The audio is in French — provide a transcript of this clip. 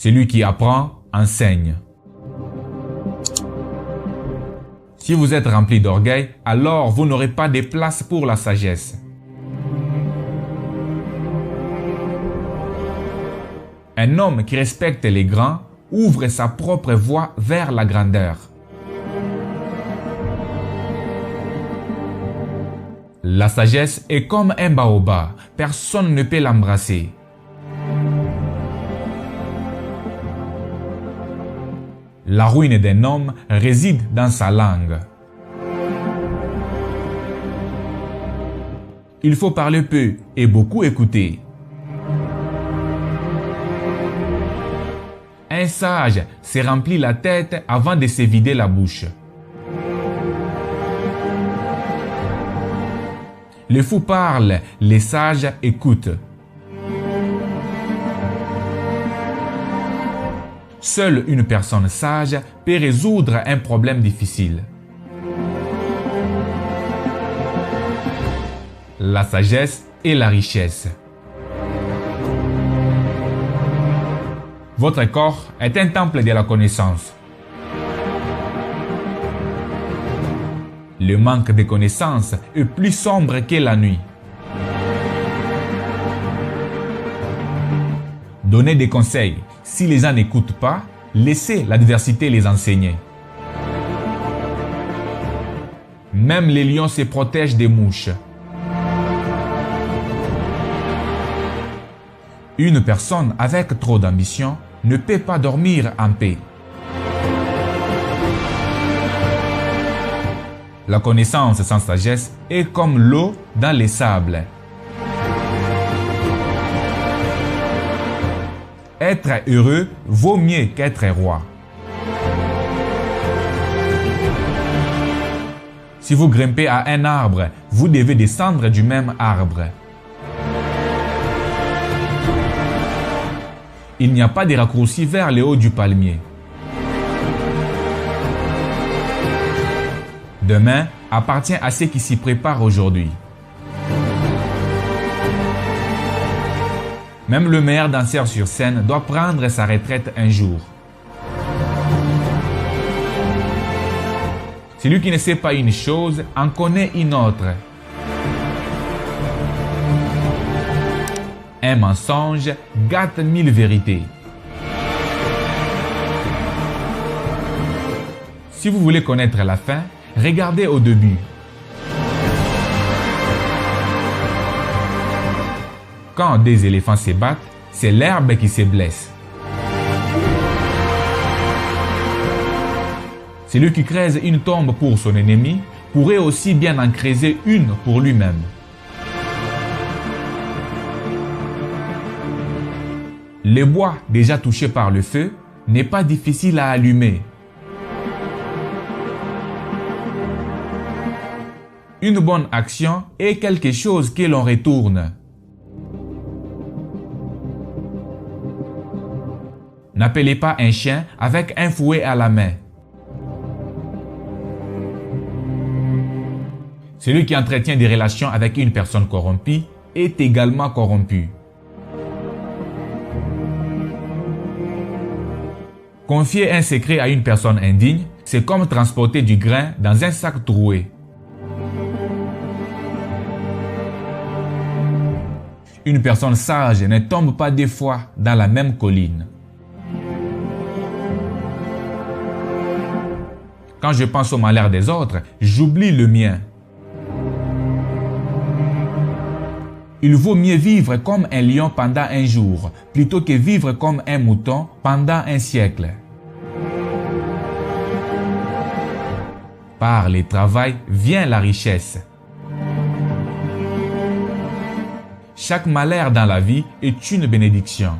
Celui qui apprend, enseigne. Si vous êtes rempli d'orgueil, alors vous n'aurez pas de place pour la sagesse. Un homme qui respecte les grands ouvre sa propre voie vers la grandeur. La sagesse est comme un baobab, personne ne peut l'embrasser. La ruine d'un homme réside dans sa langue. Il faut parler peu et beaucoup écouter. Un sage se remplit la tête avant de se vider la bouche. Les fous parlent, les sages écoutent. Seule une personne sage peut résoudre un problème difficile. La sagesse et la richesse. Votre corps est un temple de la connaissance. Le manque de connaissance est plus sombre que la nuit. Donnez des conseils. Si les gens n'écoutent pas, laissez l'adversité les enseigner. Même les lions se protègent des mouches. Une personne avec trop d'ambition ne peut pas dormir en paix. La connaissance sans sagesse est comme l'eau dans les sables. Être heureux vaut mieux qu'être roi. Si vous grimpez à un arbre, vous devez descendre du même arbre. Il n'y a pas de raccourci vers le haut du palmier. Demain appartient à ceux qui s'y préparent aujourd'hui. Même le meilleur danseur sur scène doit prendre sa retraite un jour. Celui qui ne sait pas une chose en connaît une autre. Un mensonge gâte 1000 vérités. Si vous voulez connaître la fin, regardez au début. Quand des éléphants se battent, c'est l'herbe qui se blesse. Celui qui creuse une tombe pour son ennemi pourrait aussi bien en creuser une pour lui-même. Le bois déjà touché par le feu n'est pas difficile à allumer. Une bonne action est quelque chose que l'on retourne. N'appelez pas un chien avec un fouet à la main. Celui qui entretient des relations avec une personne corrompue est également corrompu. Confier un secret à une personne indigne, c'est comme transporter du grain dans un sac troué. Une personne sage ne tombe pas deux fois dans la même colline. Quand je pense au malheur des autres, j'oublie le mien. Il vaut mieux vivre comme un lion pendant un jour, plutôt que vivre comme un mouton pendant un siècle. Par le travail vient la richesse. Chaque malheur dans la vie est une bénédiction.